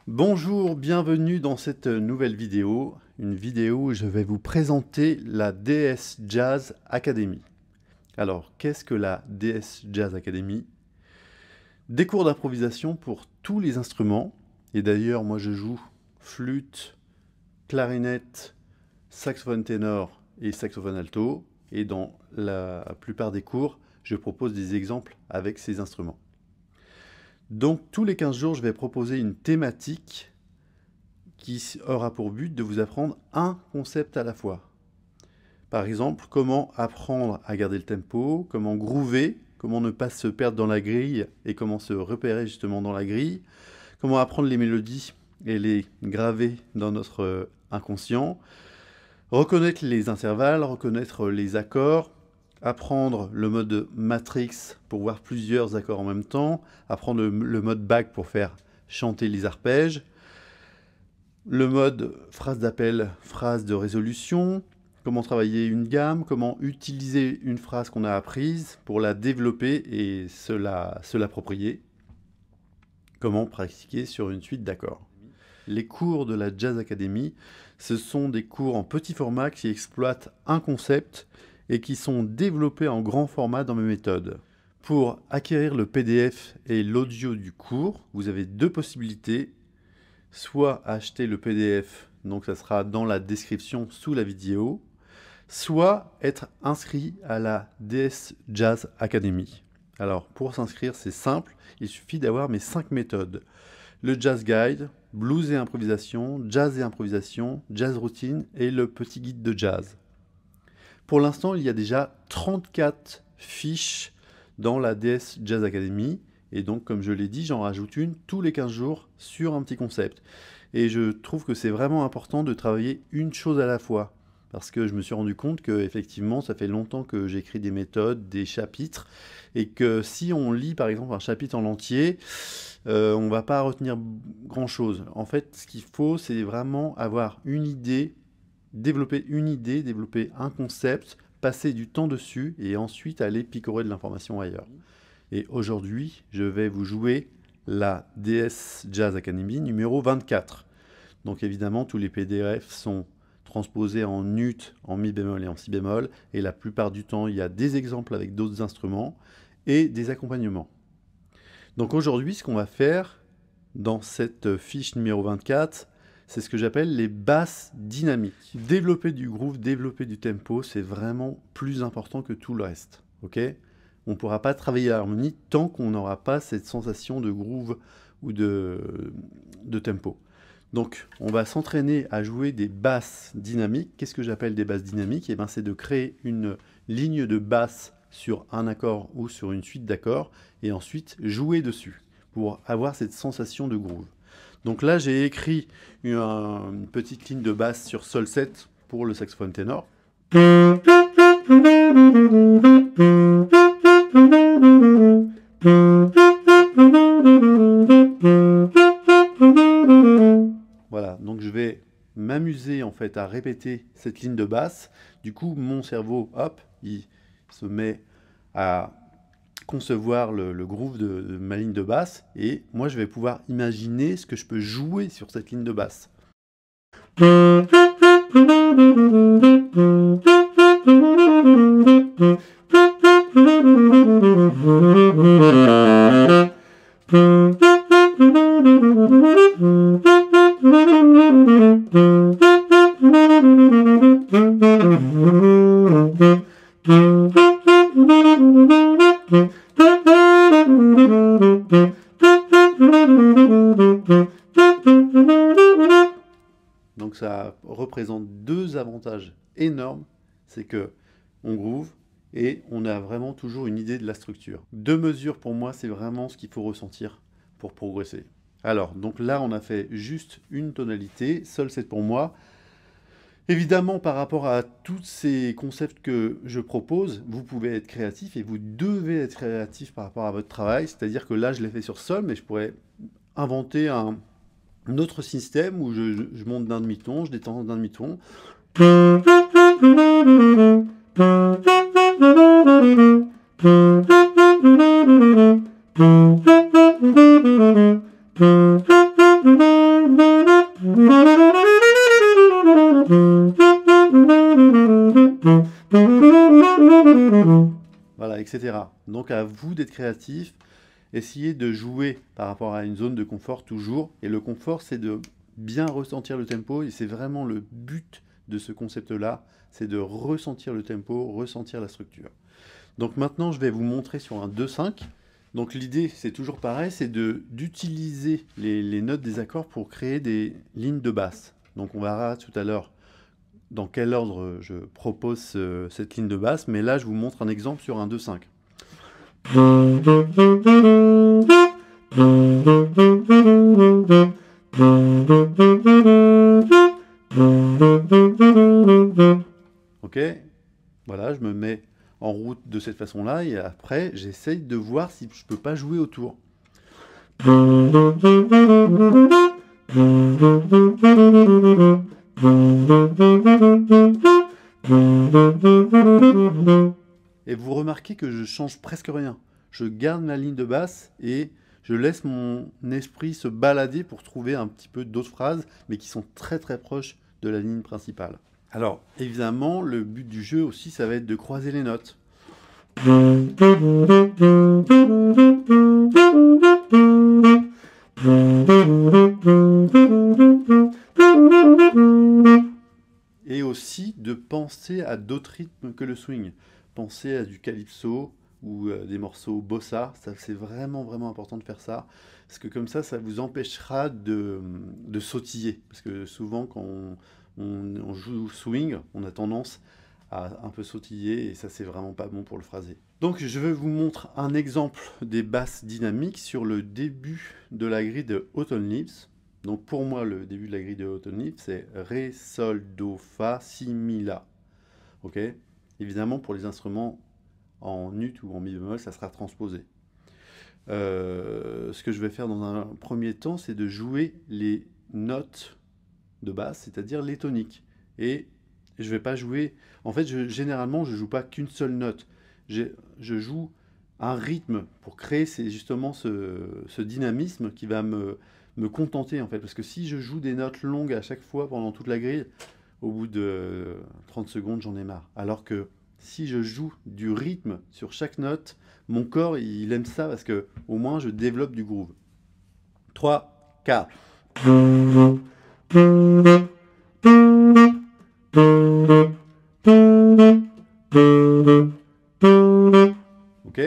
Bonjour, bienvenue dans cette nouvelle vidéo, une vidéo où je vais vous présenter la DS Jazz Academy. Alors, qu'est-ce que la DS Jazz Academy? Des cours d'improvisation pour tous les instruments, et d'ailleurs moi je joue flûte, clarinette, saxophone ténor et saxophone alto, et dans la plupart des cours, je propose des exemples avec ces instruments. Donc tous les 15 jours, je vais proposer une thématique qui aura pour but de vous apprendre un concept à la fois. Par exemple, comment apprendre à garder le tempo, comment groover, comment ne pas se perdre dans la grille et comment se repérer justement dans la grille, comment apprendre les mélodies et les graver dans notre inconscient, reconnaître les intervalles, reconnaître les accords, apprendre le mode matrix pour voir plusieurs accords en même temps, apprendre le mode back pour faire chanter les arpèges, le mode phrase d'appel, phrase de résolution, comment travailler une gamme, comment utiliser une phrase qu'on a apprise pour la développer et se l'approprier, comment pratiquer sur une suite d'accords. Les cours de la Jazz Academy, ce sont des cours en petit format qui exploitent un concept et qui sont développés en grand format dans mes méthodes. Pour acquérir le PDF et l'audio du cours, vous avez deux possibilités. Soit acheter le PDF, donc ça sera dans la description sous la vidéo, soit être inscrit à la DS Jazz Academy. Alors pour s'inscrire, c'est simple, il suffit d'avoir mes 5 méthodes. Le Jazz Guide, Blues et improvisation, Jazz et improvisation, Jazz Routine et le petit guide de jazz. Pour l'instant, il y a déjà 34 fiches dans la DS Jazz Academy. Et donc, comme je l'ai dit, j'en rajoute une tous les 15 jours sur un petit concept. Et je trouve que c'est vraiment important de travailler une chose à la fois. Parce que je me suis rendu compte que, effectivement, ça fait longtemps que j'écris des méthodes, des chapitres. Et que si on lit, par exemple, un chapitre en entier, on ne va pas retenir grand-chose. En fait, ce qu'il faut, c'est vraiment avoir une idée, développer un concept, passer du temps dessus et ensuite aller picorer de l'information ailleurs. Et aujourd'hui, je vais vous jouer la DS Jazz Academy numéro 24. Donc évidemment, tous les PDF sont transposés en ut, en mi bémol et en si bémol. Et la plupart du temps, il y a des exemples avec d'autres instruments et des accompagnements. Donc aujourd'hui, ce qu'on va faire dans cette fiche numéro 24, c'est ce que j'appelle les basses dynamiques. Développer du groove, développer du tempo, c'est vraiment plus important que tout le reste. Ok ? On ne pourra pas travailler l'harmonie tant qu'on n'aura pas cette sensation de groove ou de tempo. Donc, on va s'entraîner à jouer des basses dynamiques. Qu'est-ce que j'appelle des basses dynamiques? Eh bien, c'est de créer une ligne de basse sur un accord ou sur une suite d'accords et ensuite jouer dessus pour avoir cette sensation de groove. Donc là, j'ai écrit une petite ligne de basse sur Sol 7 pour le saxophone ténor. Voilà, donc je vais m'amuser en fait à répéter cette ligne de basse. Du coup, mon cerveau, hop, il se met à concevoir le groove de ma ligne de basse et moi je vais pouvoir imaginer ce que je peux jouer sur cette ligne de basse. Donc ça représente deux avantages énormes, c'est que on groove et on a vraiment toujours une idée de la structure. Deux mesures pour moi, c'est vraiment ce qu'il faut ressentir pour progresser. Alors, donc là, on a fait juste une tonalité, Sol 7 pour moi. Évidemment, par rapport à tous ces concepts que je propose, vous pouvez être créatif et vous devez être créatif par rapport à votre travail. C'est-à-dire que là, je l'ai fait sur Sol, mais je pourrais inventer un autre système où je monte d'un demi-ton, je descends d'un demi-ton. Voilà, etc. Donc à vous d'être créatif. Essayez de jouer par rapport à une zone de confort toujours. Et le confort, c'est de bien ressentir le tempo. Et c'est vraiment le but de ce concept-là. C'est de ressentir le tempo, ressentir la structure. Donc maintenant, je vais vous montrer sur un 2-5. Donc l'idée, c'est toujours pareil, c'est d'utiliser les notes des accords pour créer des lignes de basse. Donc on verra tout à l'heure dans quel ordre je propose cette ligne de basse. Mais là, je vous montre un exemple sur un 2-5. Ok, voilà, je me mets en route de cette façon-là et après, j'essaye de voir si je peux pas jouer autour. Et vous remarquez que je change presque rien. Je garde la ligne de basse et je laisse mon esprit se balader pour trouver un petit peu d'autres phrases, mais qui sont très très proches de la ligne principale. Alors, évidemment, le but du jeu aussi, ça va être de croiser les notes. Et aussi de penser à d'autres rythmes que le swing. Penser à du calypso ou des morceaux bossa. Ça, c'est vraiment vraiment important de faire ça. Parce que comme ça vous empêchera de sautiller. Parce que souvent, quand on joue swing, on a tendance à un peu sautiller et ça, c'est vraiment pas bon pour le phrasé. Donc, je vais vous montrer un exemple des basses dynamiques sur le début de la grille de Autumn Leaves. Donc, pour moi, le début de la grille de Autumn Leaves, c'est Ré, Sol, Do, Fa, Si, Mi, La. Ok ? Évidemment, pour les instruments en ut ou en mi bémol, ça sera transposé. Ce que je vais faire dans un premier temps, c'est de jouer les notes de basse, c'est-à-dire les toniques. Et je vais pas jouer... En fait, généralement, je joue pas qu'une seule note. Je joue un rythme pour créer justement ce dynamisme qui va me contenter, en fait. Parce que si je joue des notes longues à chaque fois pendant toute la grille, au bout de 30 secondes, j'en ai marre. Alors que si je joue du rythme sur chaque note, mon corps, il aime ça parce que au moins, je développe du groove. 3, 4. Ok,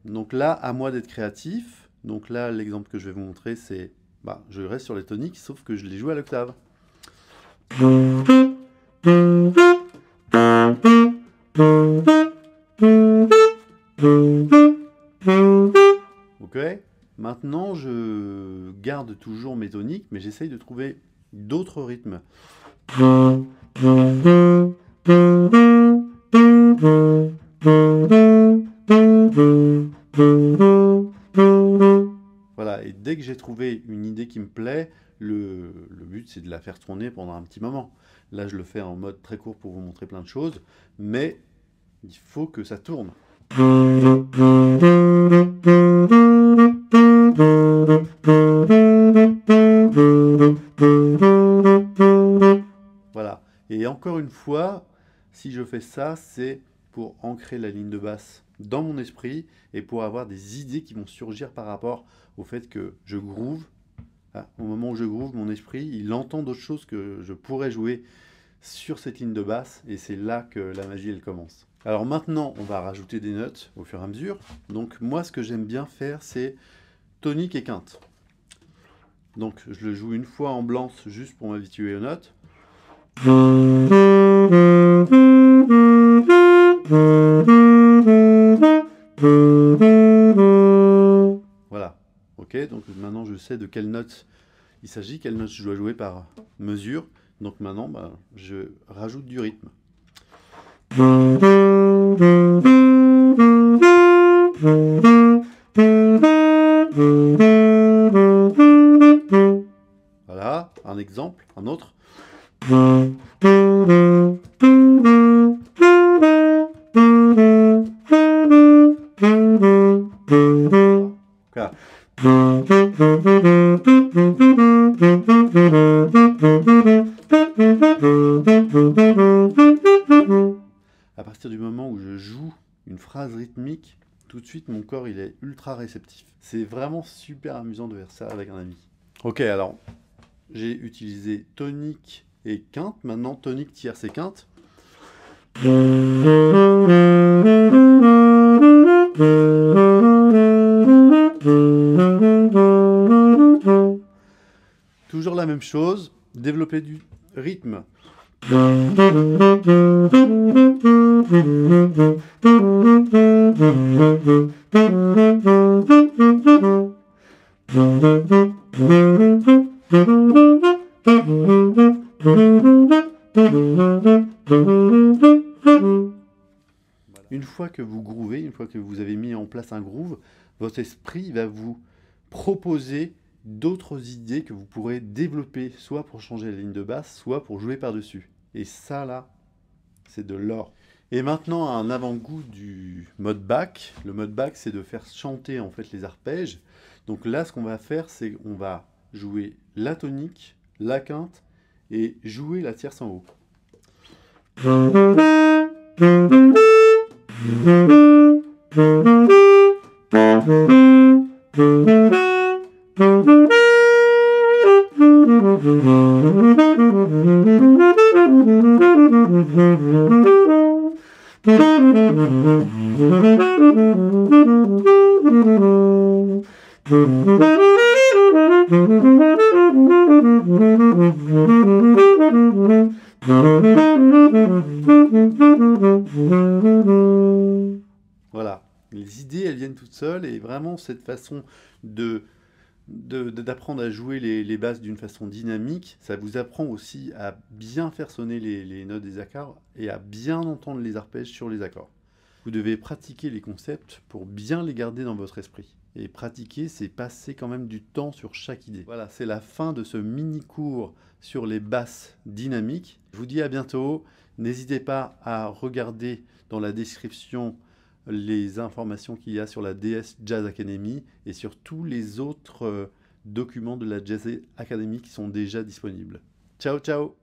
donc là, à moi d'être créatif. Donc là, l'exemple que je vais vous montrer, c'est... je reste sur les toniques, sauf que je les joue à l'octave. Ok, maintenant, je garde toujours mes toniques, mais j'essaye de trouver d'autres rythmes. Voilà, et dès que j'ai trouvé une idée qui me plaît, le but c'est de la faire tourner pendant un petit moment. Là, je le fais en mode très court pour vous montrer plein de choses, mais il faut que ça tourne. Voilà, et encore une fois, si je fais ça, c'est pour ancrer la ligne de basse dans mon esprit et pour avoir des idées qui vont surgir par rapport au fait que je groove. Au moment où je groove, mon esprit, il entend d'autres choses que je pourrais jouer sur cette ligne de basse et c'est là que la magie, elle commence. Alors maintenant, on va rajouter des notes au fur et à mesure. Donc moi, ce que j'aime bien faire, c'est tonique et quinte. Donc je le joue une fois en blanc juste pour m'habituer aux notes. Voilà, ok, donc maintenant je sais de quelle note il s'agit, quelle note je dois jouer par mesure. Donc maintenant, je rajoute du rythme. Voilà, exemple, un autre. Voilà. À partir du moment où je joue une phrase rythmique, tout de suite mon corps il est ultra réceptif. C'est vraiment super amusant de faire ça avec un ami. Ok, alors j'ai utilisé tonique et quinte, maintenant tonique, tierce et quinte. Toujours la même chose, développer du rythme. Une fois que vous groovez, une fois que vous avez mis en place un groove, votre esprit va vous proposer d'autres idées que vous pourrez développer, soit pour changer la ligne de basse, soit pour jouer par-dessus. Et ça, là, c'est de l'or. Et maintenant, un avant-goût du mode back. Le mode back, c'est de faire chanter en fait les arpèges. Donc là, ce qu'on va faire, c'est qu'on va jouer la tonique, la quinte et jouer la tierce en haut. Voilà, les idées elles viennent toutes seules et vraiment cette façon d'apprendre à jouer les basses d'une façon dynamique, ça vous apprend aussi à bien faire sonner les notes des accords et à bien entendre les arpèges sur les accords. Vous devez pratiquer les concepts pour bien les garder dans votre esprit. Et pratiquer, c'est passer quand même du temps sur chaque idée. Voilà, c'est la fin de ce mini-cours sur les basses dynamiques. Je vous dis à bientôt. N'hésitez pas à regarder dans la description les informations qu'il y a sur la DS Jazz Academy et sur tous les autres documents de la Jazz Academy qui sont déjà disponibles. Ciao, ciao!